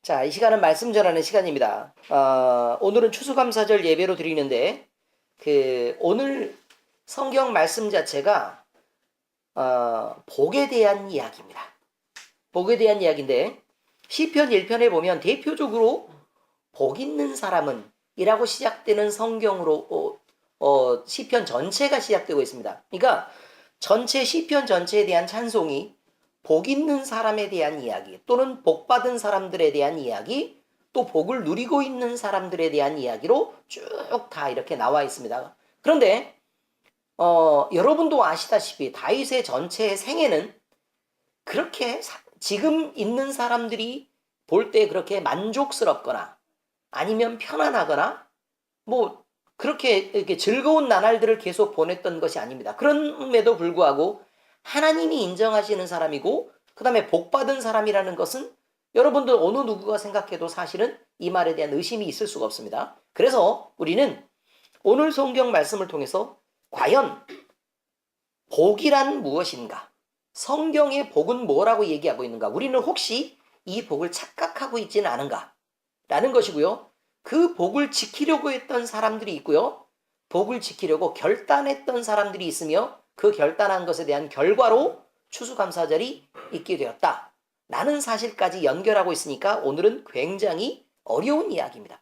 자, 이 시간은 말씀 전하는 시간입니다. 오늘은 추수감사절 예배로 드리는데, 오늘 성경 말씀 자체가, 복에 대한 이야기입니다. 복에 대한 이야기인데, 시편 1편에 보면 대표적으로 복 있는 사람은 이라고 시작되는 성경으로, 시편 전체가 시작되고 있습니다. 그러니까, 전체 시편 전체에 대한 찬송이 복 있는 사람에 대한 이야기 또는 복 받은 사람들에 대한 이야기 또 복을 누리고 있는 사람들에 대한 이야기로 쭉 다 이렇게 나와 있습니다. 그런데 여러분도 아시다시피 다윗의 전체 생애는 그렇게 지금 있는 사람들이 볼 때 그렇게 만족스럽거나 아니면 편안하거나 뭐 그렇게 이렇게 즐거운 나날들을 계속 보냈던 것이 아닙니다. 그럼에도 불구하고 하나님이 인정하시는 사람이고 그 다음에 복받은 사람이라는 것은 여러분들 어느 누구가 생각해도 사실은 이 말에 대한 의심이 있을 수가 없습니다. 그래서 우리는 오늘 성경 말씀을 통해서 과연 복이란 무엇인가? 성경의 복은 뭐라고 얘기하고 있는가? 우리는 혹시 이 복을 착각하고 있지는 않은가? 라는 것이고요. 그 복을 지키려고 했던 사람들이 있고요. 복을 지키려고 결단했던 사람들이 있으며 그 결단한 것에 대한 결과로 추수감사절이 있게 되었다. 라는 사실까지 연결하고 있으니까 오늘은 굉장히 어려운 이야기입니다.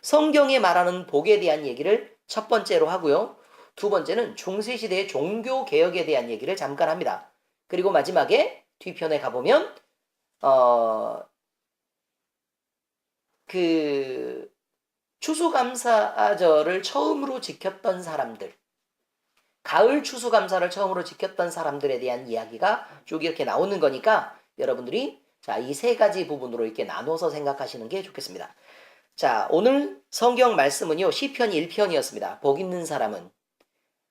성경에 말하는 복에 대한 얘기를 첫 번째로 하고요. 두 번째는 중세시대의 종교개혁에 대한 얘기를 잠깐 합니다. 그리고 마지막에 뒤편에 가보면 추수감사절을 처음으로 지켰던 사람들, 가을 추수감사를 처음으로 지켰던 사람들에 대한 이야기가 쭉 이렇게 나오는 거니까 여러분들이 자, 이 세 가지 부분으로 이렇게 나눠서 생각하시는 게 좋겠습니다. 자, 오늘 성경 말씀은요, 시편 1편이었습니다. 복 있는 사람은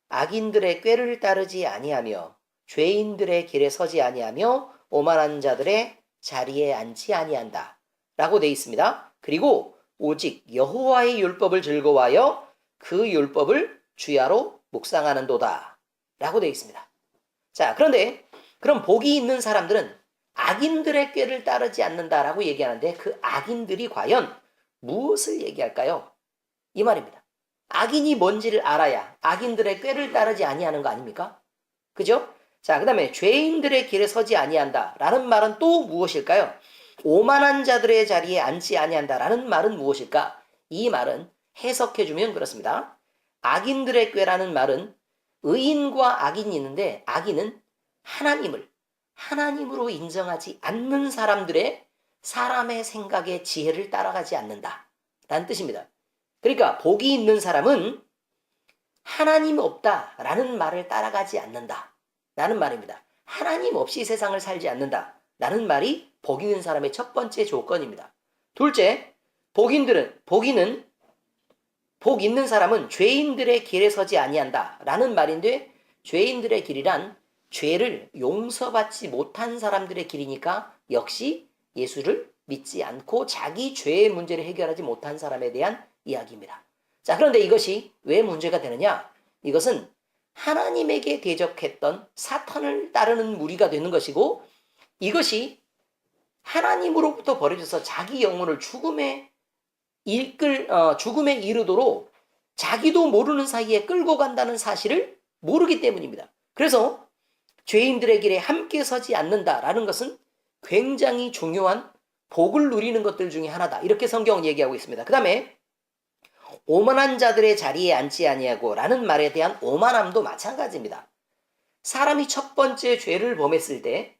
악인들의 꾀를 따르지 아니하며 죄인들의 길에 서지 아니하며 오만한 자들의 자리에 앉지 아니한다. 라고 되어 있습니다. 그리고 오직 여호와의 율법을 즐거워하여 그 율법을 주야로 묵상하는도다. 라고 되어 있습니다. 자, 그런데 그럼 복이 있는 사람들은 악인들의 꾀를 따르지 않는다라고 얘기하는데 그 악인들이 과연 무엇을 얘기할까요? 이 말입니다. 악인이 뭔지를 알아야 악인들의 꾀를 따르지 아니하는 거 아닙니까? 그죠? 자, 그 다음에 죄인들의 길에 서지 아니한다 라는 말은 또 무엇일까요? 오만한 자들의 자리에 앉지 아니한다 라는 말은 무엇일까? 이 말은 해석해주면 그렇습니다. 악인들의 꾀라는 말은 의인과 악인이 있는데 악인은 하나님으로 인정하지 않는 사람의 생각에 지혜를 따라가지 않는다 라는 뜻입니다. 그러니까 복이 있는 사람은 하나님 없다 라는 말을 따라가지 않는다 라는 말입니다. 하나님 없이 세상을 살지 않는다 라는 말이 복 있는 사람의 첫 번째 조건입니다. 둘째, 복 있는 사람은 죄인들의 길에 서지 아니한다 라는 말인데 죄인들의 길이란 죄를 용서받지 못한 사람들의 길이니까 역시 예수를 믿지 않고 자기 죄의 문제를 해결하지 못한 사람에 대한 이야기입니다. 자, 그런데 이것이 왜 문제가 되느냐? 이것은 하나님에게 대적했던 사탄을 따르는 무리가 되는 것이고 이것이 하나님으로부터 버려져서 자기 영혼을 죽음에 이르도록 자기도 모르는 사이에 끌고 간다는 사실을 모르기 때문입니다. 그래서 죄인들의 길에 함께 서지 않는다라는 것은 굉장히 중요한 복을 누리는 것들 중에 하나다. 이렇게 성경은 얘기하고 있습니다. 그 다음에 오만한 자들의 자리에 앉지 아니하고 라는 말에 대한 오만함도 마찬가지입니다. 사람이 첫 번째 죄를 범했을 때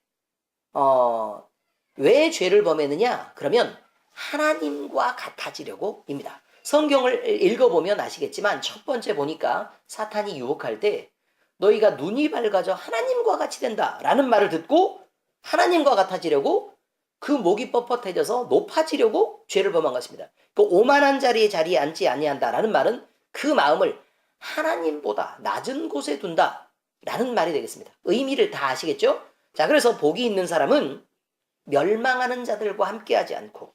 왜 죄를 범했느냐? 그러면 하나님과 같아지려고입니다. 성경을 읽어보면 아시겠지만 첫 번째 보니까 사탄이 유혹할 때 너희가 눈이 밝아져 하나님과 같이 된다 라는 말을 듣고 하나님과 같아지려고 그 목이 뻣뻣해져서 높아지려고 죄를 범한 것입니다. 그 오만한 자리에 앉지 아니한다 라는 말은 그 마음을 하나님보다 낮은 곳에 둔다 라는 말이 되겠습니다. 의미를 다 아시겠죠? 자, 그래서 복이 있는 사람은 멸망하는 자들과 함께하지 않고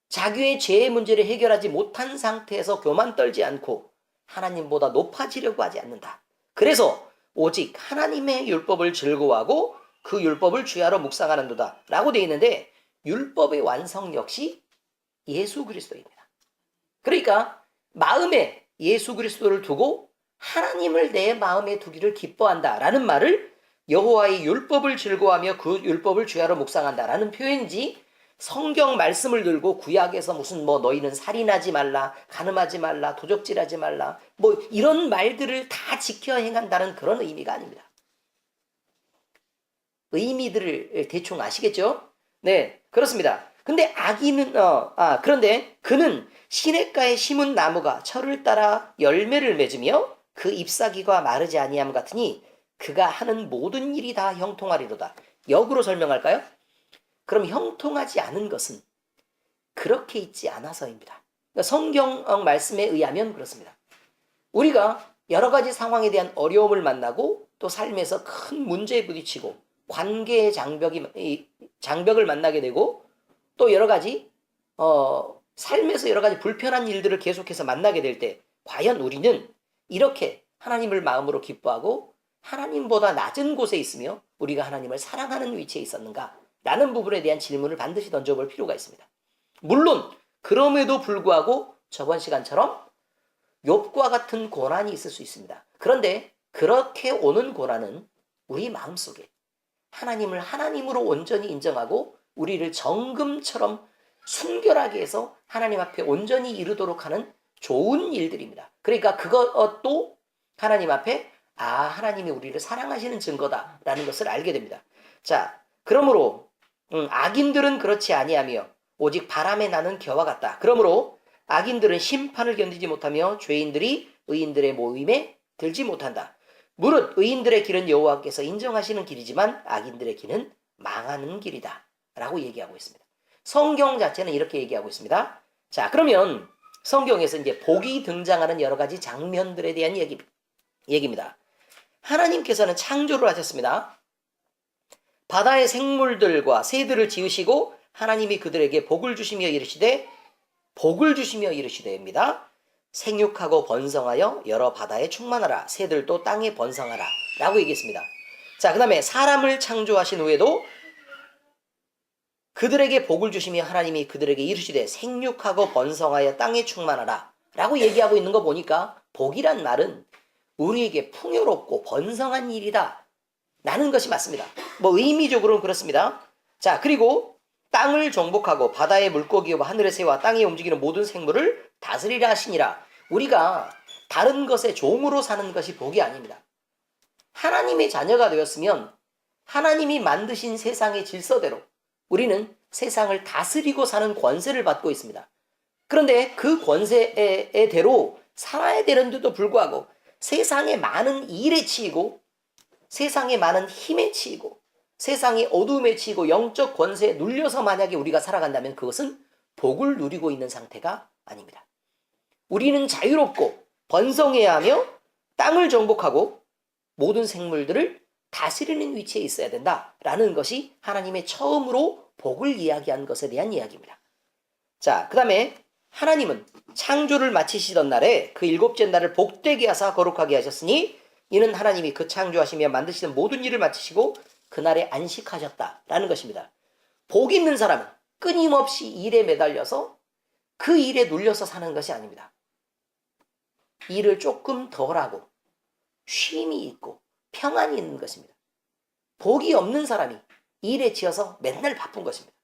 자기의 죄의 문제를 해결하지 못한 상태에서 교만 떨지 않고 하나님보다 높아지려고 하지 않는다. 그래서 오직 하나님의 율법을 즐거워하고 그 율법을 주야로 묵상하는도다 라고 되어 있는데 율법의 완성 역시 예수 그리스도입니다. 그러니까 마음에 예수 그리스도를 두고 하나님을 내 마음에 두기를 기뻐한다라는 말을 여호와의 율법을 즐거워하며 그 율법을 주야로 묵상한다라는 표현이지, 성경 말씀을 들고 구약에서 무슨 뭐 너희는 살인하지 말라, 간음하지 말라, 도적질하지 말라, 뭐 이런 말들을 다 지켜 행한다는 그런 의미가 아닙니다. 의미들을 대충 아시겠죠? 네, 그렇습니다. 근데 그런데 그는 시냇가에 심은 나무가 철을 따라 열매를 맺으며 그 잎사귀가 마르지 아니함 같으니 그가 하는 모든 일이 다 형통하리로다. 역으로 설명할까요? 그럼 형통하지 않은 것은 그렇게 있지 않아서입니다. 그러니까 성경 말씀에 의하면 그렇습니다. 우리가 여러 가지 상황에 대한 어려움을 만나고 또 삶에서 큰 문제에 부딪히고 관계의 장벽을 만나게 되고 또 여러 가지 삶에서 여러 가지 불편한 일들을 계속해서 만나게 될 때 과연 우리는 이렇게 하나님을 마음으로 기뻐하고 하나님보다 낮은 곳에 있으며 우리가 하나님을 사랑하는 위치에 있었는가? 라는 부분에 대한 질문을 반드시 던져볼 필요가 있습니다. 물론 그럼에도 불구하고 저번 시간처럼 욥과 같은 고난이 있을 수 있습니다. 그런데 그렇게 오는 고난은 우리 마음속에 하나님을 하나님으로 온전히 인정하고 우리를 정금처럼 순결하게 해서 하나님 앞에 온전히 이르도록 하는 좋은 일들입니다. 그러니까 그것도 하나님 앞에 하나님이 우리를 사랑하시는 증거다라는 것을 알게 됩니다. 자, 그러므로 악인들은 그렇지 아니하며 오직 바람에 나는 겨와 같다. 그러므로 악인들은 심판을 견디지 못하며 죄인들이 의인들의 모임에 들지 못한다. 무릇 의인들의 길은 여호와께서 인정하시는 길이지만 악인들의 길은 망하는 길이다 라고 얘기하고 있습니다. 성경 자체는 이렇게 얘기하고 있습니다. 자, 그러면 성경에서 이제 복이 등장하는 여러 가지 장면들에 대한 얘기입니다. 하나님께서는 창조를 하셨습니다. 바다의 생물들과 새들을 지으시고 하나님이 그들에게 복을 주시며 이르시되입니다. 생육하고 번성하여 여러 바다에 충만하라. 새들도 땅에 번성하라. 라고 얘기했습니다. 자, 그 다음에 사람을 창조하신 후에도 그들에게 복을 주시며 하나님이 그들에게 이르시되 생육하고 번성하여 땅에 충만하라. 라고 얘기하고 있는 거 보니까 복이란 말은 우리에게 풍요롭고 번성한 일이다 라는 것이 맞습니다. 뭐 의미적으로는 그렇습니다. 자, 그리고 땅을 정복하고 바다의 물고기와 하늘의 새와 땅에 움직이는 모든 생물을 다스리라 하시니라. 우리가 다른 것의 종으로 사는 것이 복이 아닙니다. 하나님의 자녀가 되었으면 하나님이 만드신 세상의 질서대로 우리는 세상을 다스리고 사는 권세를 받고 있습니다. 그런데 그 권세대로 살아야 되는데도 불구하고 세상의 많은 일에 치이고 세상의 많은 힘에 치이고 세상의 어둠에 치이고 영적 권세에 눌려서 만약에 우리가 살아간다면 그것은 복을 누리고 있는 상태가 아닙니다. 우리는 자유롭고 번성해야 하며 땅을 정복하고 모든 생물들을 다스리는 위치에 있어야 된다라는 것이 하나님의 처음으로 복을 이야기한 것에 대한 이야기입니다. 자, 그 다음에 하나님은 창조를 마치시던 날에 그 일곱째 날을 복되게 하사 거룩하게 하셨으니 이는 하나님이 그 창조하시며 만드시는 모든 일을 마치시고 그날에 안식하셨다라는 것입니다. 복 있는 사람은 끊임없이 일에 매달려서 그 일에 눌려서 사는 것이 아닙니다. 일을 조금 덜하고 쉼이 있고 평안이 있는 것입니다. 복이 없는 사람이 일에 치여서 맨날 바쁜 것입니다.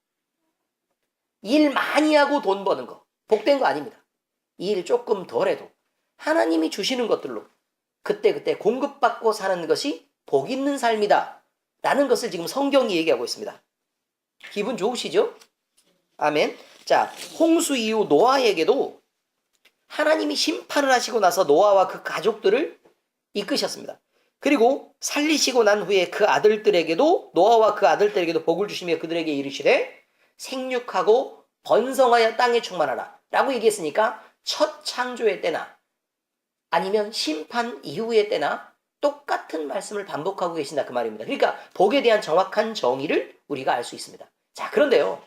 일 많이 하고 돈 버는 거 복된 거 아닙니다. 일 조금 덜해도 하나님이 주시는 것들로 그때그때 공급받고 사는 것이 복 있는 삶이다 라는 것을 지금 성경이 얘기하고 있습니다. 기분 좋으시죠? 아멘. 자, 홍수 이후 노아에게도 하나님이 심판을 하시고 나서 노아와 그 가족들을 이끄셨습니다. 그리고 살리시고 난 후에 그 아들들에게도 노아와 그 아들들에게도 복을 주시며 그들에게 이르시되 생육하고 번성하여 땅에 충만하라 라고 얘기했으니까 첫 창조의 때나 아니면 심판 이후의 때나 똑같은 말씀을 반복하고 계신다 그 말입니다. 그러니까 복에 대한 정확한 정의를 우리가 알 수 있습니다. 자, 그런데요,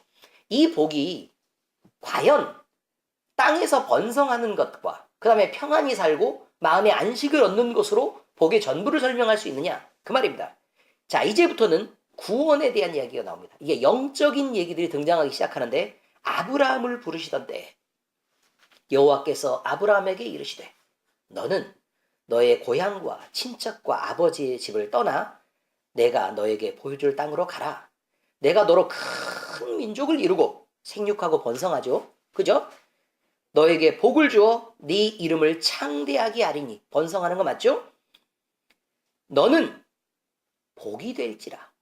이 복이 과연 땅에서 번성하는 것과 그 다음에 평안히 살고 마음의 안식을 얻는 것으로 복의 전부를 설명할 수 있느냐 그 말입니다. 자, 이제부터는 구원에 대한 이야기가 나옵니다. 이게 영적인 얘기들이 등장하기 시작하는데 아브라함을 부르시던 때 여호와께서 아브라함에게 이르시되 너는 너의 고향과 친척과 아버지의 집을 떠나 내가 너에게 보여줄 땅으로 가라. 내가 너로 큰 민족을 이루고 생육하고 번성하죠. 그죠? 너에게 복을 주어 네 이름을 창대하게 하리니 번성하는 거 맞죠? 너는 복이 될지라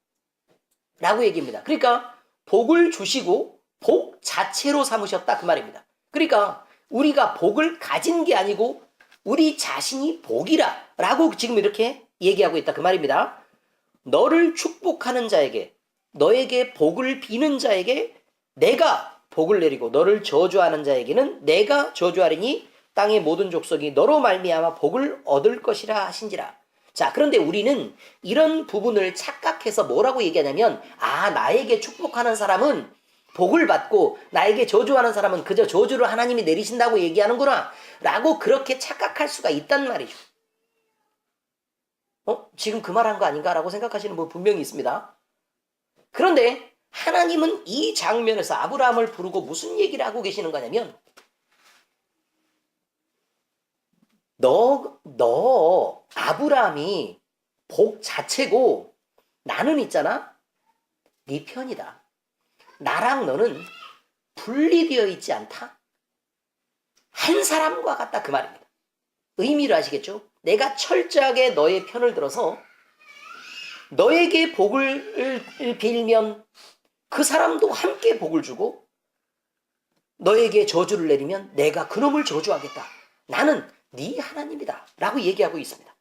라고 얘기합니다. 그러니까 복을 주시고 복 자체로 삼으셨다 그 말입니다. 그러니까 우리가 복을 가진 게 아니고 우리 자신이 복이라 라고 지금 이렇게 얘기하고 있다 그 말입니다. 너를 축복하는 자에게 너에게 복을 비는 자에게 내가 복을 내리고 너를 저주하는 자에게는 내가 저주하리니 땅의 모든 족속이 너로 말미암아 복을 얻을 것이라 하신지라. 자, 그런데 우리는 이런 부분을 착각해서 뭐라고 얘기하냐면 나에게 축복하는 사람은 복을 받고 나에게 저주하는 사람은 그저 저주를 하나님이 내리신다고 얘기하는구나 라고 그렇게 착각할 수가 있단 말이죠. 지금 그 말한 거 아닌가 라고 생각하시는 분 분명히 있습니다. 그런데 하나님은 이 장면에서 아브라함을 부르고 무슨 얘기를 하고 계시는 거냐면 너 아브라함이 복 자체고 나는 있잖아 네 편이다. 나랑 너는 분리되어 있지 않다. 한 사람과 같다 그 말입니다. 의미를 아시겠죠? 내가 철저하게 너의 편을 들어서 너에게 복을 빌면 그 사람도 함께 복을 주고 너에게 저주를 내리면 내가 그놈을 저주하겠다. 나는 네 하나님이다 라고 얘기하고 있습니다.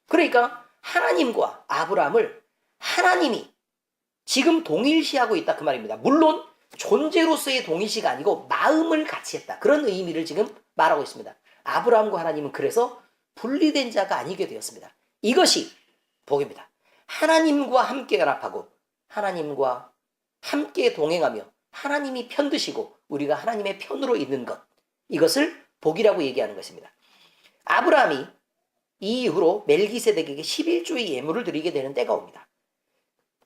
그러니까 하나님과 아브라함을 하나님이 지금 동일시하고 있다 그 말입니다. 물론 존재로서의 동일시가 아니고 마음을 같이 했다. 그런 의미를 지금 말하고 있습니다. 아브라함과 하나님은 그래서 분리된 자가 아니게 되었습니다. 이것이 복입니다. 하나님과 함께 연합하고 하나님과 함께 동행하며 하나님이 편드시고 우리가 하나님의 편으로 있는 것, 이것을 복이라고 얘기하는 것입니다. 아브라함이 이 이후로 멜기세덱에게 11조의 예물을 드리게 되는 때가 옵니다.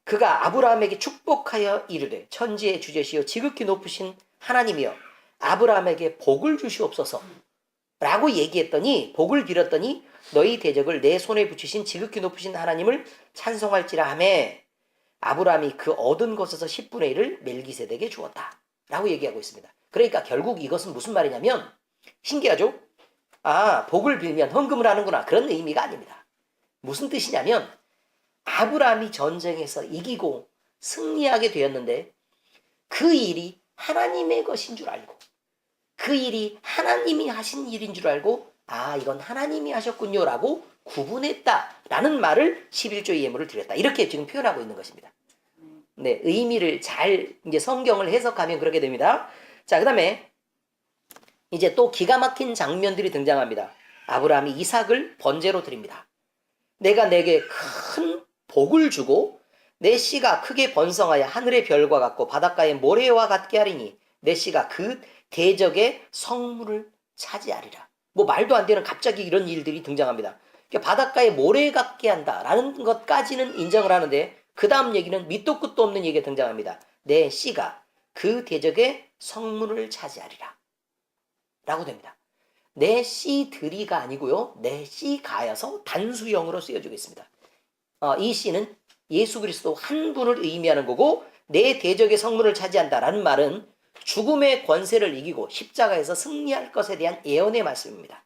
그가 아브라함에게 축복하여 이르되 천지의 주제시요 지극히 높으신 하나님이여 아브라함에게 복을 주시옵소서 라고 얘기했더니 복을 빌었더니 너희 대적을 내 손에 붙이신 지극히 높으신 하나님을 찬송할지라 하매 아브라함이 그 얻은 것에서 10분의 1을 멜기세덱에게 주었다 라고 얘기하고 있습니다. 그러니까 결국 이것은 무슨 말이냐면 신기하죠? 복을 빌면 헌금을 하는구나 그런 의미가 아닙니다. 무슨 뜻이냐면 아브라함이 전쟁에서 이기고 승리하게 되었는데 그 일이 하나님의 것인 줄 알고 그 일이 하나님이 하신 일인 줄 알고 이건 하나님이 하셨군요 라고 구분했다라는 말을 11조의 예물을 드렸다 이렇게 지금 표현하고 있는 것입니다. 네, 의미를 잘 이제 성경을 해석하면 그렇게 됩니다. 자, 그 다음에 이제 또 기가 막힌 장면들이 등장합니다. 아브라함이 이삭을 번제로 드립니다. 내가 내게 큰 복을 주고 내 씨가 크게 번성하여 하늘의 별과 같고 바닷가의 모래와 같게 하리니 내 씨가 그 대적의 성문을 차지하리라. 뭐 말도 안 되는 갑자기 이런 일들이 등장합니다. 그러니까 바닷가의 모래 같게 한다라는 것까지는 인정을 하는데 그 다음 얘기는 밑도 끝도 없는 얘기가 등장합니다. 내 씨가 그 대적의 성문을 차지하리라 라고 됩니다. 내 씨들이가 아니고요. 내 씨가여서 단수형으로 쓰여지고 있습니다. 이 씨는 예수 그리스도 한 분을 의미하는 거고 내 대적의 성문을 차지한다라는 말은 죽음의 권세를 이기고 십자가에서 승리할 것에 대한 예언의 말씀입니다.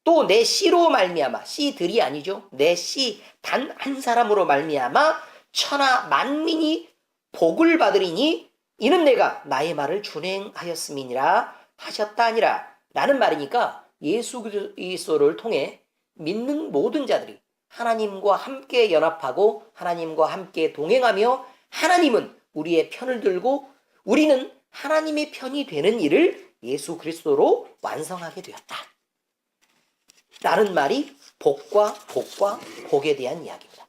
또 내 씨로 말미암아 씨들이 아니죠. 내 씨 단 한 사람으로 말미암아 천하 만민이 복을 받으리니 이는 내가 나의 말을 준행하였음이니라 하셨다 아니라 라는 말이니까 예수 그리스도를 통해 믿는 모든 자들이 하나님과 함께 연합하고 하나님과 함께 동행하며 하나님은 우리의 편을 들고 우리는 하나님의 편이 되는 일을 예수 그리스도로 완성하게 되었다 라는 말이 복과 복에 대한 이야기입니다.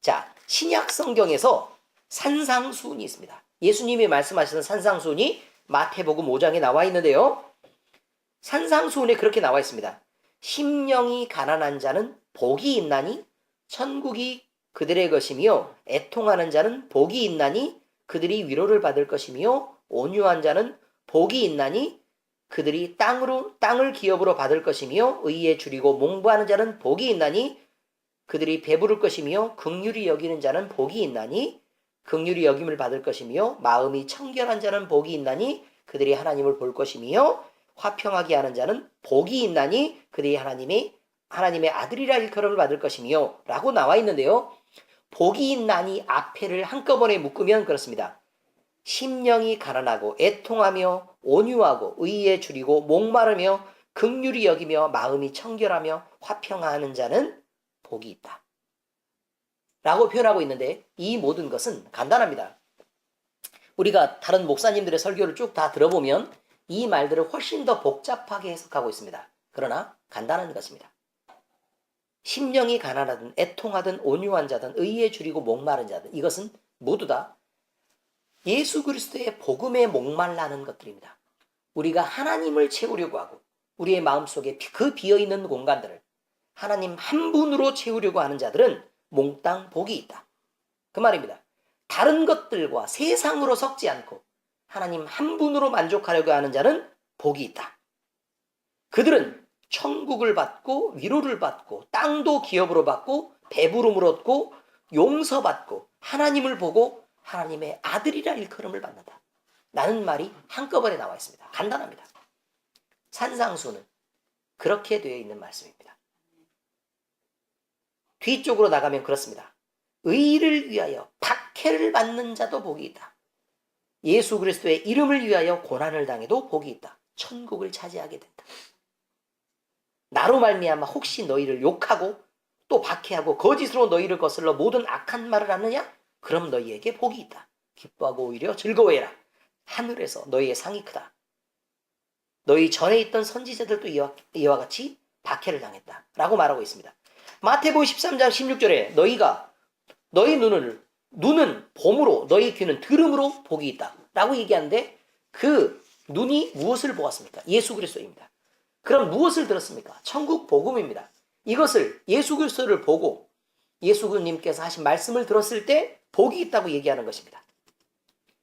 자, 신약 성경에서 산상수훈이 있습니다. 예수님이 말씀하시는 산상수훈이 마태복음 5장에 나와 있는데요. 산상수훈에 그렇게 나와 있습니다. 심령이 가난한 자는 복이 있나니 천국이 그들의 것이며 애통하는 자는 복이 있나니 그들이 위로를 받을 것이며 온유한 자는 복이 있나니 그들이 땅을 기업으로 받을 것이며 의에 줄이고 몽부하는 자는 복이 있나니 그들이 배부를 것이며 긍휼히 여기는 자는 복이 있나니 긍휼히 여김을 받을 것이며 마음이 청결한 자는 복이 있나니 그들이 하나님을 볼 것이며 화평하게 하는 자는 복이 있나니 그들이 하나님의 아들이라 일컬음을 받을 것이며 라고 나와 있는데요. 복이 있나니 앞에를 한꺼번에 묶으면 그렇습니다. 심령이 가난하고 애통하며 온유하고 의에 줄이고 목마르며 긍휼히 여기며 마음이 청결하며 화평하는 자는 복이 있다. 라고 표현하고 있는데 이 모든 것은 간단합니다. 우리가 다른 목사님들의 설교를 쭉 다 들어보면 이 말들을 훨씬 더 복잡하게 해석하고 있습니다. 그러나 간단한 것입니다. 심령이 가난하든 애통하든 온유한 자든 의에 줄이고 목마른 자든 이것은 모두 다 예수 그리스도의 복음에 목말라는 것들입니다. 우리가 하나님을 채우려고 하고 우리의 마음속에 그 비어있는 공간들을 하나님 한 분으로 채우려고 하는 자들은 몽땅 복이 있다. 그 말입니다. 다른 것들과 세상으로 섞지 않고 하나님 한 분으로 만족하려고 하는 자는 복이 있다. 그들은 천국을 받고 위로를 받고 땅도 기업으로 받고 배부름을 얻고 용서받고 하나님을 보고 하나님의 아들이라 일컬음을 받는다. 라는 말이 한꺼번에 나와 있습니다. 간단합니다. 산상수는 그렇게 되어 있는 말씀입니다. 뒤쪽으로 나가면 그렇습니다. 의를 위하여 박해를 받는 자도 복이 있다. 예수 그리스도의 이름을 위하여 고난을 당해도 복이 있다. 천국을 차지하게 된다. 나로 말미암아 혹시 너희를 욕하고 또 박해하고 거짓으로 너희를 거슬러 모든 악한 말을 하느냐? 그럼 너희에게 복이 있다. 기뻐하고 오히려 즐거워해라. 하늘에서 너희의 상이 크다. 너희 전에 있던 선지자들도 이와 같이 박해를 당했다. 라고 말하고 있습니다. 마태복음 13장 16절에 너희 눈은 봄으로 너희 귀는 들음으로 복이 있다. 라고 얘기하는데 그 눈이 무엇을 보았습니까? 예수 그리스도입니다. 그럼 무엇을 들었습니까? 천국 복음입니다. 이것을 예수 그리스도를 보고 예수님께서 하신 말씀을 들었을 때 복이 있다고 얘기하는 것입니다.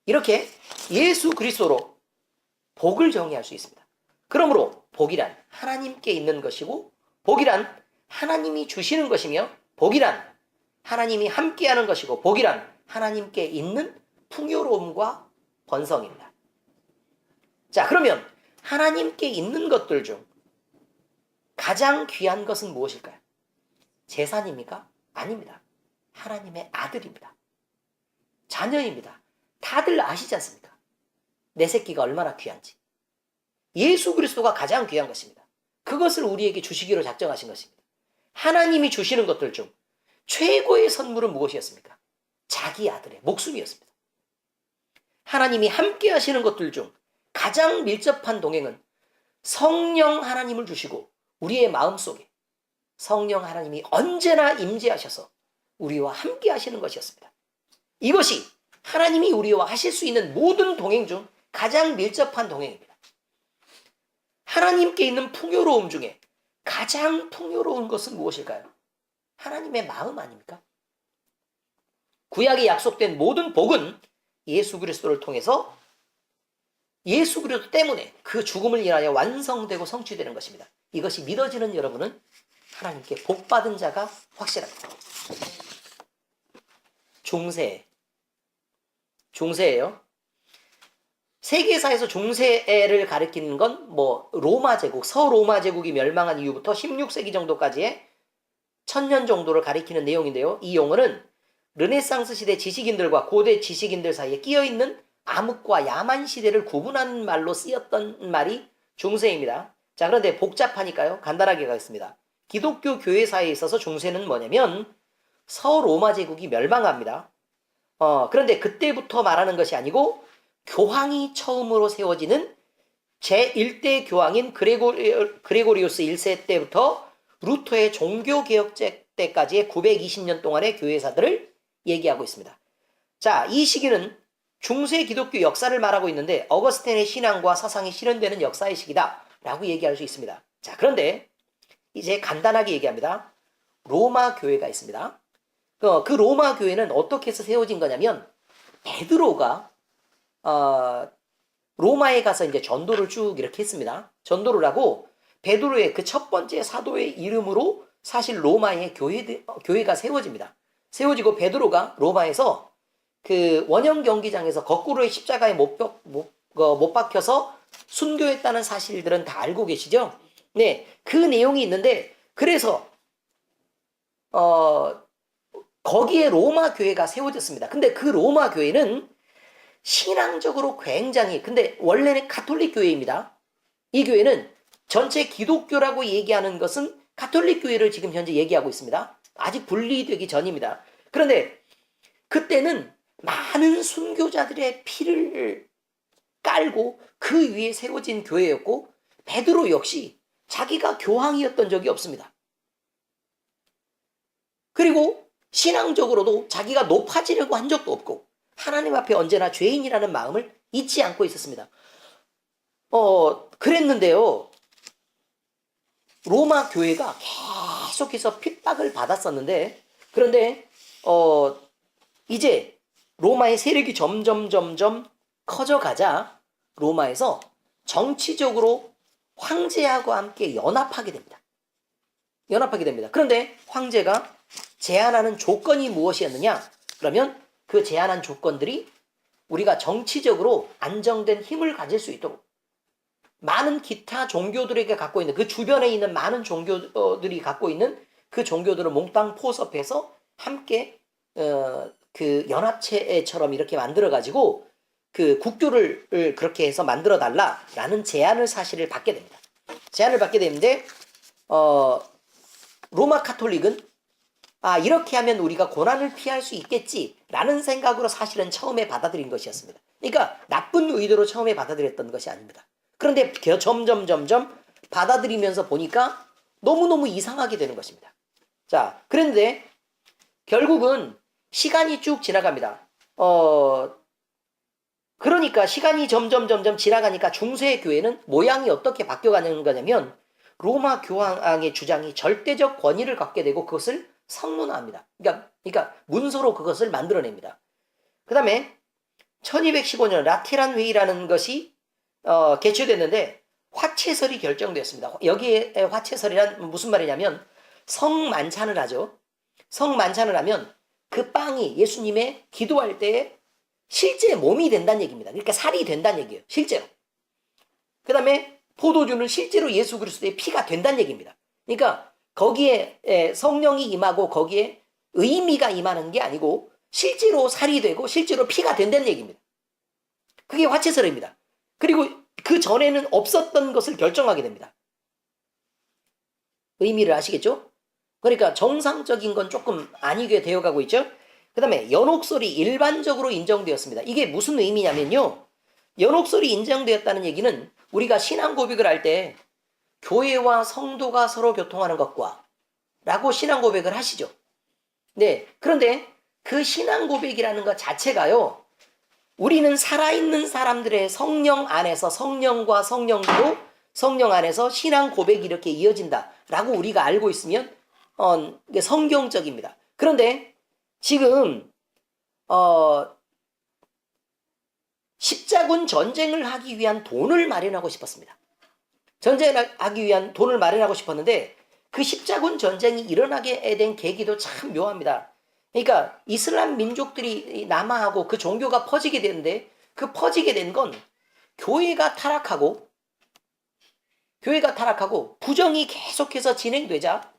이렇게 예수 그리스도로 복을 정의할 수 있습니다. 그러므로 복이란 하나님께 있는 것이고 복이란 하나님이 주시는 것이며 복이란 하나님이 함께하는 것이고 복이란 하나님께 있는 풍요로움과 번성입니다. 자, 그러면 하나님께 있는 것들 중 가장 귀한 것은 무엇일까요? 재산입니까? 아닙니다. 하나님의 아들입니다. 자녀입니다. 다들 아시지 않습니까? 내 새끼가 얼마나 귀한지. 예수 그리스도가 가장 귀한 것입니다. 그것을 우리에게 주시기로 작정하신 것입니다. 하나님이 주시는 것들 중 최고의 선물은 무엇이었습니까? 자기 아들의 목숨이었습니다. 하나님이 함께 하시는 것들 중 가장 밀접한 동행은 성령 하나님을 주시고 우리의 마음속에 성령 하나님이 언제나 임재하셔서 우리와 함께 하시는 것이었습니다. 이것이 하나님이 우리와 하실 수 있는 모든 동행 중 가장 밀접한 동행입니다. 하나님께 있는 풍요로움 중에 가장 풍요로운 것은 무엇일까요? 하나님의 마음 아닙니까? 구약에 약속된 모든 복은 예수 그리스도를 통해서 예수 그리스도 때문에 그 죽음을 인하여 완성되고 성취되는 것입니다. 이것이 믿어지는 여러분은 하나님께 복받은 자가 확실합니다. 중세예요. 세계사에서 중세를 가리키는 건 로마 제국, 서로마 제국이 멸망한 이후부터 16세기 정도까지의 1000년 정도를 가리키는 내용인데요. 이 용어는 르네상스 시대 지식인들과 고대 지식인들 사이에 끼어있는 암흑과 야만 시대를 구분하는 말로 쓰였던 말이 중세입니다. 자, 그런데 복잡하니까요. 간단하게 가겠습니다. 기독교 교회사에 있어서 중세는 뭐냐면 서로마 제국이 멸망합니다. 그런데 그때부터 말하는 것이 아니고 교황이 처음으로 세워지는 제1대 교황인 그레고리우스 1세 때부터 루터의 종교개혁 때까지의 920년 동안의 교회사들을 얘기하고 있습니다. 자, 이 시기는 중세 기독교 역사를 말하고 있는데 어거스틴의 신앙과 사상이 실현되는 역사의 시기다 라고 얘기할 수 있습니다. 자, 그런데 이제 간단하게 얘기합니다. 로마 교회가 있습니다. 그 로마 교회는 어떻게 해서 세워진 거냐면 베드로가 로마에 가서 이제 전도를 쭉 이렇게 했습니다. 전도를 하고 베드로의 그 첫 번째 사도의 이름으로 사실 로마의 교회가 세워집니다. 세워지고 베드로가 로마에서 그 원형 경기장에서 거꾸로의 십자가에 못 박혀서 순교했다는 사실들은 다 알고 계시죠? 네, 그 내용이 있는데 그래서 거기에 로마 교회가 세워졌습니다. 근데 그 로마 교회는 신앙적으로 굉장히, 근데 원래는 가톨릭 교회입니다. 이 교회는 전체 기독교라고 얘기하는 것은 가톨릭 교회를 지금 현재 얘기하고 있습니다. 아직 분리되기 전입니다. 그런데 그때는 많은 순교자들의 피를 깔고 그 위에 세워진 교회였고 베드로 역시 자기가 교황이었던 적이 없습니다. 그리고 신앙적으로도 자기가 높아지려고 한 적도 없고 하나님 앞에 언제나 죄인이라는 마음을 잊지 않고 있었습니다. 그랬는데요. 로마 교회가 계속해서 핍박을 받았었는데 그런데 이제 로마의 세력이 점점 커져가자 로마에서 정치적으로 황제하고 함께 연합하게 됩니다. 그런데 황제가 제안하는 조건이 무엇이었느냐? 그러면 그 제안한 조건들이 우리가 정치적으로 안정된 힘을 가질 수 있도록 많은 기타 종교들에게 갖고 있는 그 주변에 있는 많은 종교들이 갖고 있는 그 종교들을 몽땅 포섭해서 함께 그 연합체처럼 이렇게 만들어 가지고 그 국교를 그렇게 해서 만들어 달라라는 제안을 사실을 받게 됩니다. 제안을 받게 되는데 로마 카톨릭은 이렇게 하면 우리가 고난을 피할 수 있겠지라는 생각으로 사실은 처음에 받아들인 것이었습니다. 그러니까 나쁜 의도로 처음에 받아들였던 것이 아닙니다. 그런데 점점 받아들이면서 보니까 너무너무 이상하게 되는 것입니다. 자, 그런데 결국은 시간이 쭉 지나갑니다. 그러니까 시간이 점점 지나가니까 중세 교회는 모양이 어떻게 바뀌어가는 거냐면 로마 교황의 주장이 절대적 권위를 갖게 되고 그것을 성문화합니다. 그러니까 문서로 그것을 만들어냅니다. 그 다음에 1215년 라테란 회의라는 것이 개최됐는데 화채설이 결정되었습니다. 여기에 화채설이란 무슨 말이냐면 성만찬을 하죠. 성만찬을 하면 그 빵이 예수님의 기도할 때에 실제 몸이 된다는 얘기입니다. 그러니까 살이 된다는 얘기예요. 실제로. 그 다음에 포도주는 실제로 예수 그리스도의 피가 된다는 얘기입니다. 그러니까 거기에 성령이 임하고 거기에 의미가 임하는 게 아니고 실제로 살이 되고 실제로 피가 된다는 얘기입니다. 그게 화채설입니다. 그리고 그 전에는 없었던 것을 결정하게 됩니다. 의미를 아시겠죠? 그러니까 정상적인 건 조금 아니게 되어가고 있죠. 그 다음에 연옥설이 일반적으로 인정되었습니다. 이게 무슨 의미냐면요. 연옥설이 인정되었다는 얘기는 우리가 신앙 고백을 할 때 교회와 성도가 서로 교통하는 것과 라고 신앙 고백을 하시죠. 네. 그런데 그 신앙 고백이라는 것 자체가요. 우리는 살아있는 사람들의 성령 안에서 성령과 성령으로 성령 안에서 신앙 고백이 이렇게 이어진다 라고 우리가 알고 있으면 성경적입니다. 그런데 지금 십자군 전쟁을 하기 위한 돈을 마련하고 싶었습니다. 전쟁을 하기 위한 돈을 마련하고 싶었는데 그 십자군 전쟁이 일어나게 된 계기도 참 묘합니다. 그러니까 이슬람 민족들이 남하하고 그 종교가 퍼지게 되는데 그 퍼지게 된 건 교회가 타락하고 부정이 계속해서 진행되자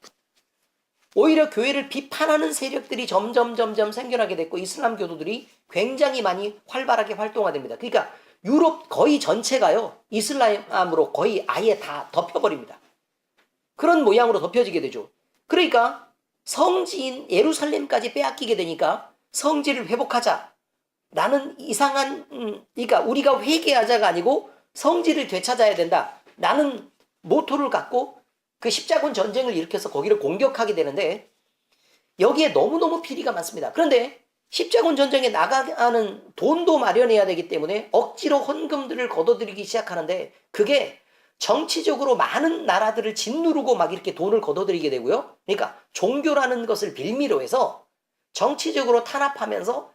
오히려 교회를 비판하는 세력들이 점점 생겨나게 됐고 이슬람 교도들이 굉장히 많이 활발하게 활동화됩니다. 그러니까 유럽 거의 전체가요 이슬람으로 거의 아예 다 덮여버립니다. 그런 모양으로 덮여지게 되죠. 그러니까 성지인 예루살렘까지 빼앗기게 되니까 성지를 회복하자 라는 이상한 그러니까 우리가 회개하자가 아니고 성지를 되찾아야 된다 라는 모토를 갖고 그 십자군 전쟁을 일으켜서 거기를 공격하게 되는데 여기에 너무너무 피리가 많습니다. 그런데 십자군 전쟁에 나가는 돈도 마련해야 되기 때문에 억지로 헌금들을 걷어들이기 시작하는데 그게 정치적으로 많은 나라들을 짓누르고 막 이렇게 돈을 걷어들이게 되고요. 그러니까 종교라는 것을 빌미로 해서 정치적으로 탄압하면서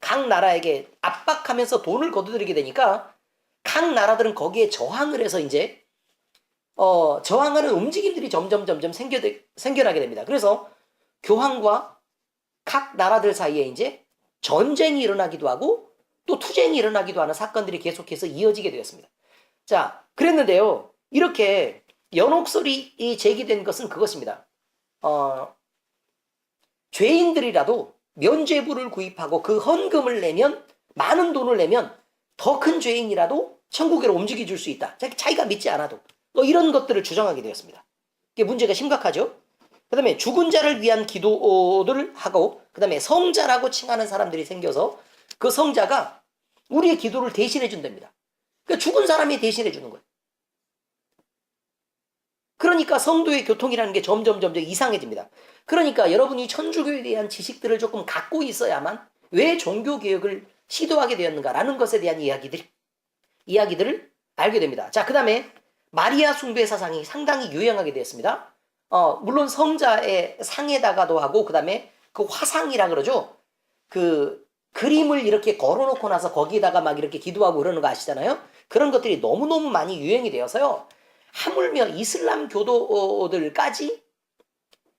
각 나라에게 압박하면서 돈을 거두들이게 되니까 각 나라들은 거기에 저항을 해서 이제 저항하는 움직임들이 점점 생겨나게 됩니다. 그래서 교황과 각 나라들 사이에 이제 전쟁이 일어나기도 하고 또 투쟁이 일어나기도 하는 사건들이 계속해서 이어지게 되었습니다. 자, 그랬는데요. 이렇게 연옥설이 제기된 것은 그것입니다. 죄인들이라도 면죄부를 구입하고 그 헌금을 내면, 많은 돈을 내면 더 큰 죄인이라도 천국으로 움직여 줄 수 있다. 자기가 믿지 않아도. 이런 것들을 주장하게 되었습니다. 이게 문제가 심각하죠. 그 다음에 죽은 자를 위한 기도를 하고, 그 다음에 성자라고 칭하는 사람들이 생겨서 그 성자가 우리의 기도를 대신해 준답니다. 그러니까 죽은 사람이 대신해 주는 거예요. 그러니까 성도의 교통이라는 게 점점 이상해집니다. 그러니까 여러분이 천주교에 대한 지식들을 조금 갖고 있어야만 왜 종교개혁을 시도하게 되었는가라는 것에 대한 이야기들을 알게 됩니다. 자, 그 다음에 마리아 숭배 사상이 상당히 유행하게 되었습니다. 물론 성자의 상에다가도 하고, 그 다음에 그 화상이라 그러죠. 그 그림을 이렇게 걸어놓고 나서 거기에다가 막 이렇게 기도하고 그러는 거 아시잖아요. 그런 것들이 너무너무 많이 유행이 되어서요. 하물며 이슬람 교도들까지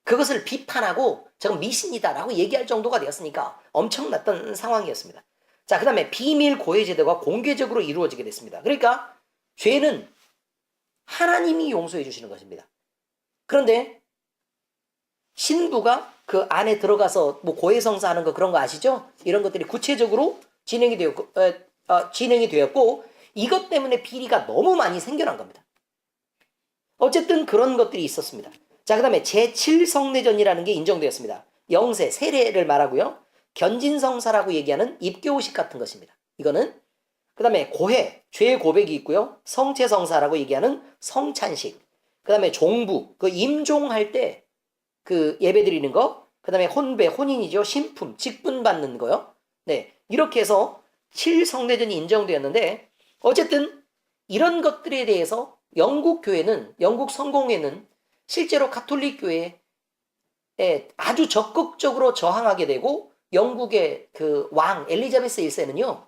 그것을 비판하고 저건 미신이다라고 얘기할 정도가 되었으니까 엄청났던 상황이었습니다. 자, 그 다음에 비밀 고해 제도가 공개적으로 이루어지게 됐습니다. 그러니까 죄는 하나님이 용서해 주시는 것입니다. 그런데 신부가 그 안에 들어가서 뭐 고해성사하는 거 그런 거 아시죠? 이런 것들이 구체적으로 진행이 되었고 이것 때문에 비리가 너무 많이 생겨난 겁니다. 어쨌든 그런 것들이 있었습니다. 자, 그 다음에 제7성례전이라는 게 인정되었습니다. 영세, 세례를 말하고요. 견진성사라고 얘기하는 입교식 같은 것입니다. 이거는 그 다음에 고해, 죄 고백이 있고요. 성체성사라고 얘기하는 성찬식. 그 다음에 종부, 그 임종할 때 그 예배 드리는 거. 그 다음에 혼배, 혼인이죠. 신품, 직분 받는 거요. 네, 이렇게 해서 7성례전이 인정되었는데 어쨌든 이런 것들에 대해서 영국 성공회는 실제로 가톨릭 교회에 아주 적극적으로 저항하게 되고 영국의 그 왕 엘리자베스 1세는요.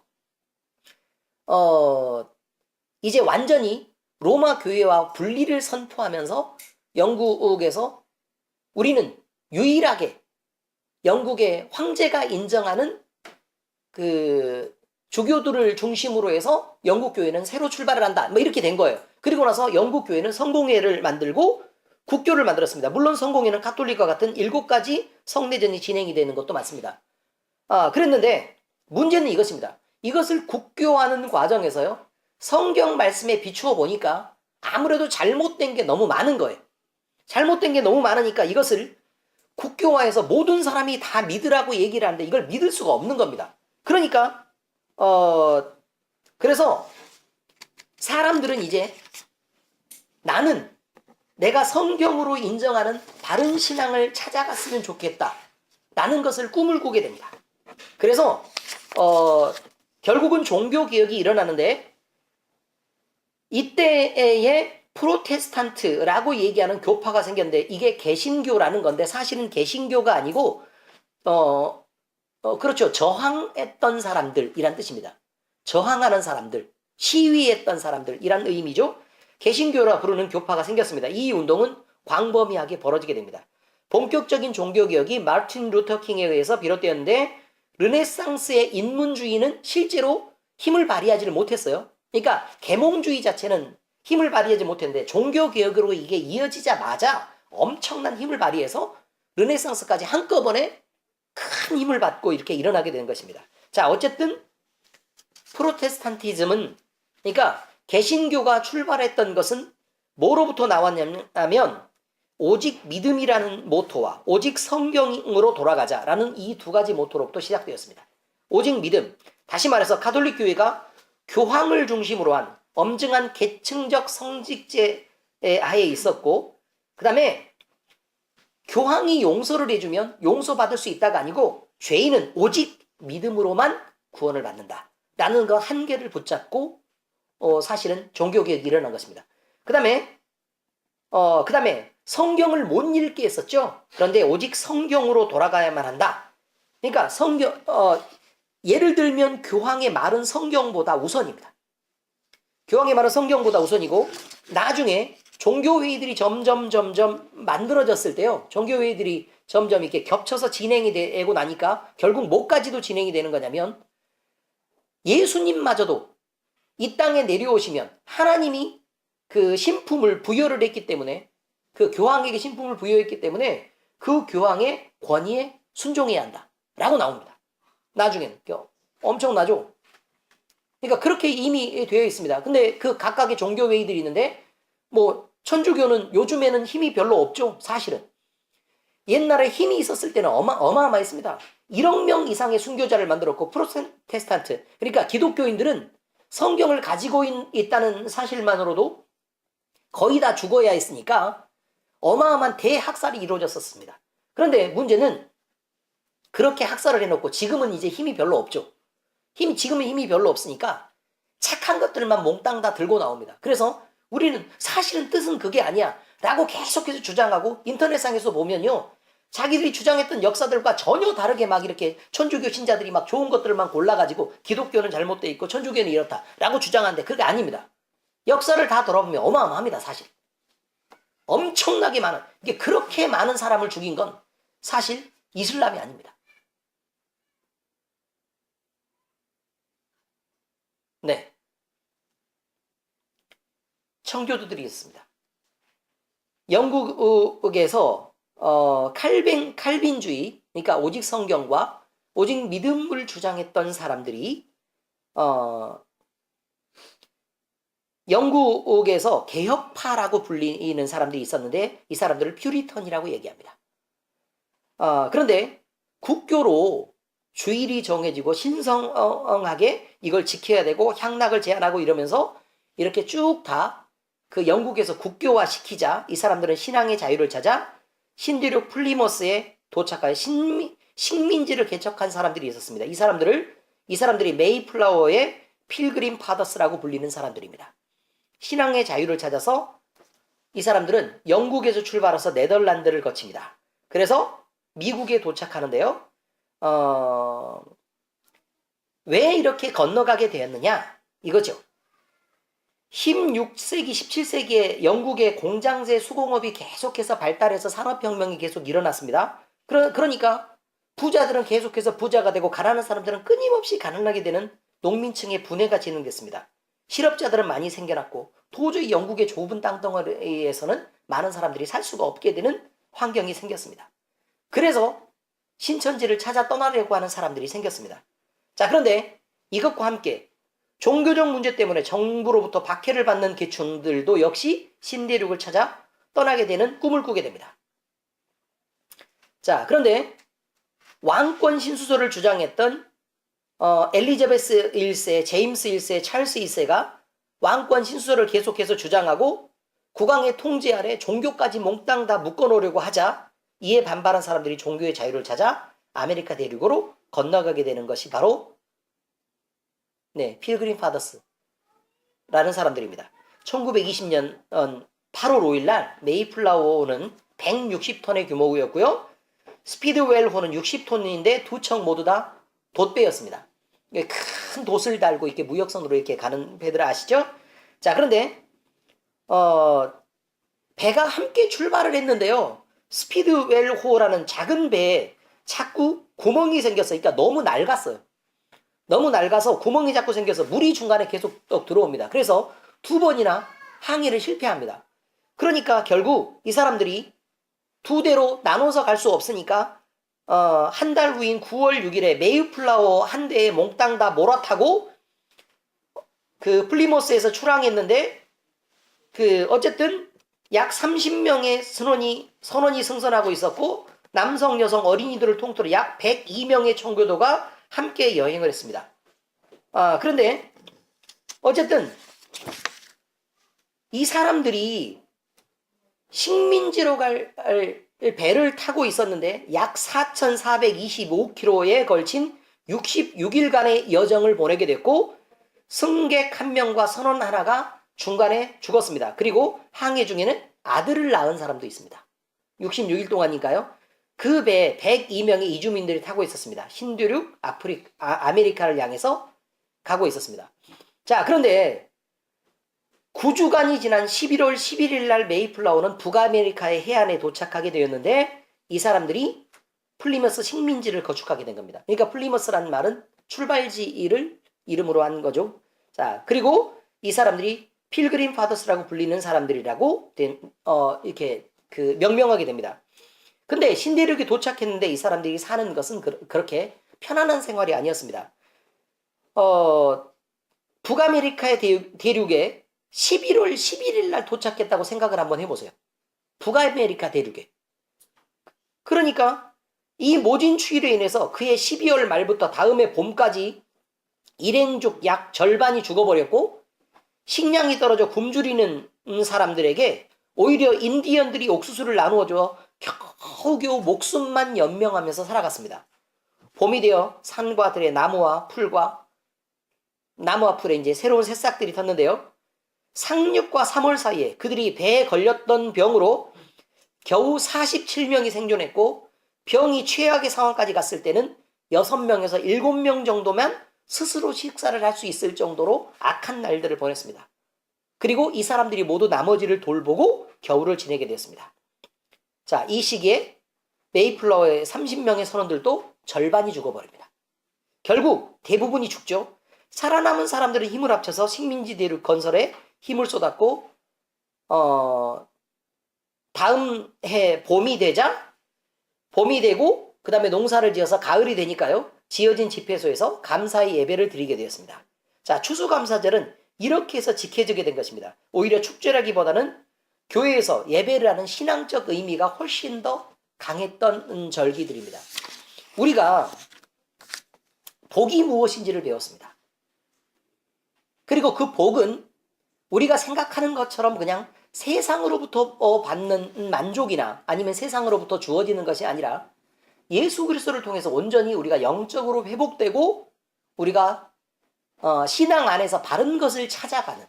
이제 완전히 로마 교회와 분리를 선포하면서 영국에서 우리는 유일하게 영국의 황제가 인정하는 그 주교들을 중심으로 해서 영국 교회는 새로 출발을 한다. 뭐 이렇게 된 거예요. 그리고 나서 영국 교회는 성공회를 만들고 국교를 만들었습니다. 물론 성공회는 가톨릭과 같은 7가지 성례전이 진행이 되는 것도 맞습니다. 그랬는데 문제는 이것입니다. 이것을 국교화하는 과정에서요. 성경 말씀에 비추어 보니까 아무래도 잘못된 게 너무 많은 거예요. 잘못된 게 너무 많으니까 이것을 국교화해서 모든 사람이 다 믿으라고 얘기를 하는데 이걸 믿을 수가 없는 겁니다. 그러니까 그래서 사람들은 이제 나는 내가 성경으로 인정하는 다른 신앙을 찾아갔으면 좋겠다 라는 것을 꿈을 꾸게 됩니다. 그래서 결국은 종교개혁이 일어나는데 이때에 프로테스탄트라고 얘기하는 교파가 생겼는데 이게 개신교라는 건데 사실은 개신교가 아니고 그렇죠. 저항했던 사람들이란 뜻입니다. 저항하는 사람들, 시위했던 사람들이란 의미죠. 개신교라 부르는 교파가 생겼습니다. 이 운동은 광범위하게 벌어지게 됩니다. 본격적인 종교개혁이 마틴 루터 킹에 의해서 비롯되었는데 르네상스의 인문주의는 실제로 힘을 발휘하지를 못했어요. 그러니까 계몽주의 자체는 힘을 발휘하지 못했는데 종교개혁으로 이게 이어지자마자 엄청난 힘을 발휘해서 르네상스까지 한꺼번에 큰 힘을 받고 이렇게 일어나게 된 것입니다. 자, 어쨌든 프로테스탄티즘은 그러니까 개신교가 출발했던 것은 뭐로부터 나왔냐면 오직 믿음이라는 모토와 오직 성경으로 돌아가자라는 이 두 가지 모토로부터 시작되었습니다. 오직 믿음, 다시 말해서 가톨릭 교회가 교황을 중심으로 한 엄증한 계층적 성직제 하에 있었고 그 다음에 교황이 용서를 해주면 용서받을 수 있다가 아니고 죄인은 오직 믿음으로만 구원을 받는다 라는 그 한계를 붙잡고 사실은 종교개혁이 일어난 것입니다. 그 다음에 그 다음에 성경을 못 읽게 했었죠. 그런데 오직 성경으로 돌아가야만 한다. 그러니까 예를 들면 교황의 말은 성경보다 우선입니다. 교황의 말은 성경보다 우선이고, 나중에 종교회의들이 점점 만들어졌을 때요. 종교회의들이 점점 이렇게 겹쳐서 진행이 되고 나니까 결국 뭐까지도 진행이 되는 거냐면, 예수님마저도 이 땅에 내려오시면 하나님이 그 신품을 부여를 했기 때문에, 그 교황에게 신품을 부여했기 때문에 그 교황의 권위에 순종해야 한다 라고 나옵니다. 나중에는 엄청나죠. 그러니까 그렇게 이미 되어 있습니다. 근데 그 각각의 종교회의들이 있는데, 뭐 천주교는 요즘에는 힘이 별로 없죠. 사실은 옛날에 힘이 있었을 때는 어마어마했습니다. 1억 명 이상의 순교자를 만들었고, 프로테스탄트, 그러니까 기독교인들은 성경을 가지고 있다는 사실만으로도 거의 다 죽어야 했으니까 어마어마한 대학살이 이루어졌었습니다. 그런데 문제는 그렇게 학살을 해놓고 지금은 이제 힘이 별로 없죠. 지금은 힘이 별로 없으니까 착한 것들만 몽땅 다 들고 나옵니다. 그래서 우리는 사실은 뜻은 그게 아니야 라고 계속해서 주장하고, 인터넷상에서 보면요, 자기들이 주장했던 역사들과 전혀 다르게 막 이렇게 천주교 신자들이 막 좋은 것들만 골라가지고 기독교는 잘못돼 있고 천주교는 이렇다 라고 주장하는데 그게 아닙니다. 역사를 다 돌아보면 어마어마합니다. 사실 엄청나게 많은, 이게 그렇게 많은 사람을 죽인 건 사실 이슬람이 아닙니다. 네, 청교도들이 있습니다. 영국에서 칼빈주의, 그러니까 오직 성경과 오직 믿음을 주장했던 사람들이 영국에서 개혁파라고 불리는 사람들이 있었는데, 이 사람들을 퓨리턴이라고 얘기합니다. 그런데 국교로 주일이 정해지고 신성하게 이걸 지켜야 되고 향락을 제한하고 이러면서 이렇게 쭉 다 그 영국에서 국교화 시키자 이 사람들은 신앙의 자유를 찾아 신대륙 플리머스에 도착하여 식민지를 개척한 사람들이 있었습니다. 이 사람들이 메이플라워의 필그림 파더스라고 불리는 사람들입니다. 신앙의 자유를 찾아서 이 사람들은 영국에서 출발해서 네덜란드를 거칩니다. 그래서 미국에 도착하는데요. 왜 이렇게 건너가게 되었느냐? 이거죠. 16세기, 17세기에 영국의 공장제 수공업이 계속해서 발달해서 산업혁명이 계속 일어났습니다. 그러니까 부자들은 계속해서 부자가 되고 가난한 사람들은 끊임없이 가난하게 되는 농민층의 분해가 진행됐습니다. 실업자들은 많이 생겨났고 도저히 영국의 좁은 땅덩어리에서는 많은 사람들이 살 수가 없게 되는 환경이 생겼습니다. 그래서 신천지를 찾아 떠나려고 하는 사람들이 생겼습니다. 자, 그런데 이것과 함께 종교적 문제 때문에 정부로부터 박해를 받는 계층들도 역시 신대륙을 찾아 떠나게 되는 꿈을 꾸게 됩니다. 자, 그런데 왕권 신수설을 주장했던 엘리자베스 1세, 제임스 1세, 찰스 2세가 왕권 신수설을 계속해서 주장하고 국왕의 통제 아래 종교까지 몽땅 다 묶어놓으려고 하자 이에 반발한 사람들이 종교의 자유를 찾아 아메리카 대륙으로 건너가게 되는 것이 바로 필그림 파더스라는 사람들입니다. 1920년 8월 5일 날 메이플라워호는 160톤의 규모였고요. 스피드웰호는 60톤인데 두 척 모두 다 돛배였습니다. 큰 돛을 달고 이렇게 무역선으로 이렇게 가는 배들 아시죠? 자, 그런데 배가 함께 출발을 했는데요. 스피드웰호라는 작은 배에 자꾸 구멍이 생겼어요. 그러니까 너무 낡았어요. 너무 낡아서 구멍이 자꾸 생겨서 물이 중간에 계속 들어옵니다. 그래서 두 번이나 항해를 실패합니다. 그러니까 결국 이 사람들이 두 대로 나눠서 갈 수 없으니까 한 달 후인 9월 6일에 메이플라워 한 대에 몽땅 다 몰아타고 그 플리머스에서 출항했는데, 그 어쨌든 약 30명의 선원이 승선하고 있었고 남성, 여성, 어린이들을 통틀어 약 102명의 청교도가 함께 여행을 했습니다. 그런데 어쨌든 이 사람들이 식민지로 갈 배를 타고 있었는데 약 4,425km에 걸친 66일간의 여정을 보내게 됐고, 승객 한 명과 선원 하나가 중간에 죽었습니다. 그리고 항해 중에는 아들을 낳은 사람도 있습니다. 66일 동안이니까요. 그 배에 102명의 이주민들이 타고 있었습니다. 힌두륙 아메리카를 향해서 가고 있었습니다. 자, 그런데 9주간이 지난 11월 11일 날 메이플라워는 북아메리카의 해안에 도착하게 되었는데 이 사람들이 플리머스 식민지를 거축하게 된 겁니다. 그러니까 플리머스라는 말은 출발지를 이름으로 한 거죠. 자, 그리고 이 사람들이 필그림 파더스라고 불리는 사람들이라고 이렇게 명명하게 됩니다. 근데 신대륙에 도착했는데 이 사람들이 사는 것은 그렇게 편안한 생활이 아니었습니다. 북아메리카의 대륙에 11월 11일 날 도착했다고 생각을 한번 해보세요. 북아메리카 대륙에. 그러니까 이 모진 추위로 인해서 그해 12월 말부터 다음해 봄까지 일행족 약 절반이 죽어버렸고 식량이 떨어져 굶주리는 사람들에게 오히려 인디언들이 옥수수를 나누어줘 겨우겨우 목숨만 연명하면서 살아갔습니다. 봄이 되어 산과 들의 나무와 풀에 이제 새로운 새싹들이 텄는데요. 상륙과 3월 사이에 그들이 배에 걸렸던 병으로 겨우 47명이 생존했고 병이 최악의 상황까지 갔을 때는 6명에서 7명 정도만 스스로 식사를 할 수 있을 정도로 악한 날들을 보냈습니다. 그리고 이 사람들이 모두 나머지를 돌보고 겨울을 지내게 되었습니다. 자, 이 시기에 메이플라워의 30명의 선원들도 절반이 죽어버립니다. 결국 대부분이 죽죠. 살아남은 사람들은 힘을 합쳐서 식민지 대륙 건설에 힘을 쏟았고 다음 해 봄이 되고 그 다음에 농사를 지어서 가을이 되니까요. 지어진 집회소에서 감사의 예배를 드리게 되었습니다. 자, 추수감사절은 이렇게 해서 지켜지게 된 것입니다. 오히려 축제라기보다는 교회에서 예배를 하는 신앙적 의미가 훨씬 더 강했던 절기들입니다. 우리가 복이 무엇인지를 배웠습니다. 그리고 그 복은 우리가 생각하는 것처럼 그냥 세상으로부터 받는 만족이나 아니면 세상으로부터 주어지는 것이 아니라 예수 그리스도를 통해서 온전히 우리가 영적으로 회복되고 우리가 신앙 안에서 바른 것을 찾아가는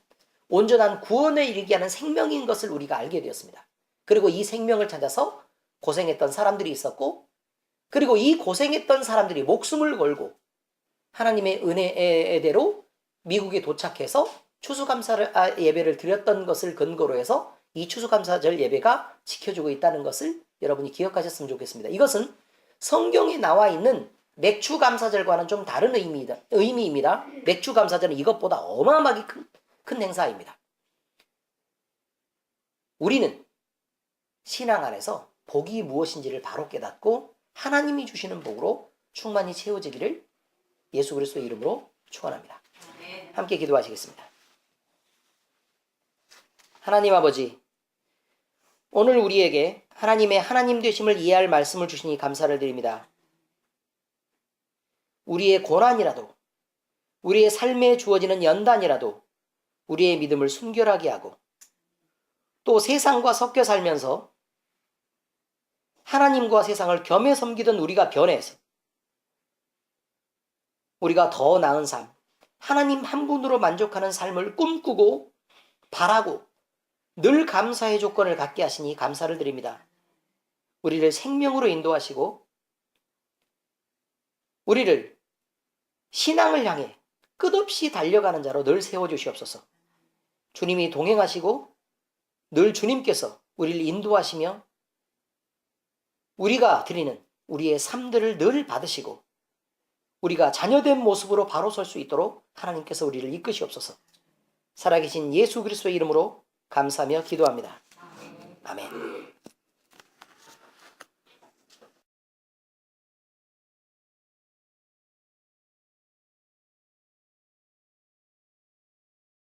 온전한 구원에 이르게 하는 생명인 것을 우리가 알게 되었습니다. 그리고 이 생명을 찾아서 고생했던 사람들이 있었고 그리고 이 고생했던 사람들이 목숨을 걸고 하나님의 은혜대로 미국에 도착해서 추수감사 예배를 드렸던 것을 근거로 해서 이 추수감사절 예배가 지켜주고 있다는 것을 여러분이 기억하셨으면 좋겠습니다. 이것은 성경에 나와 있는 맥추감사절과는 좀 다른 의미입니다. 맥추감사절은 이것보다 어마어마하게 큰 행사입니다. 우리는 신앙 안에서 복이 무엇인지를 바로 깨닫고 하나님이 주시는 복으로 충만히 채워지기를 예수 그리스도의 이름으로 축원합니다. 함께 기도하시겠습니다. 하나님 아버지, 오늘 우리에게 하나님의 하나님 되심을 이해할 말씀을 주시니 감사를 드립니다. 우리의 고난이라도, 우리의 삶에 주어지는 연단이라도 우리의 믿음을 순결하게 하고 또 세상과 섞여 살면서 하나님과 세상을 겸해 섬기던 우리가 변해서 우리가 더 나은 삶, 하나님 한 분으로 만족하는 삶을 꿈꾸고 바라고 늘 감사의 조건을 갖게 하시니 감사를 드립니다. 우리를 생명으로 인도하시고 우리를 신앙을 향해 끝없이 달려가는 자로 늘 세워주시옵소서. 주님이 동행하시고 늘 주님께서 우리를 인도하시며 우리가 드리는 우리의 삶들을 늘 받으시고 우리가 자녀된 모습으로 바로 설 수 있도록 하나님께서 우리를 이끄시옵소서. 살아계신 예수 그리스도의 이름으로 감사하며 기도합니다. 아멘.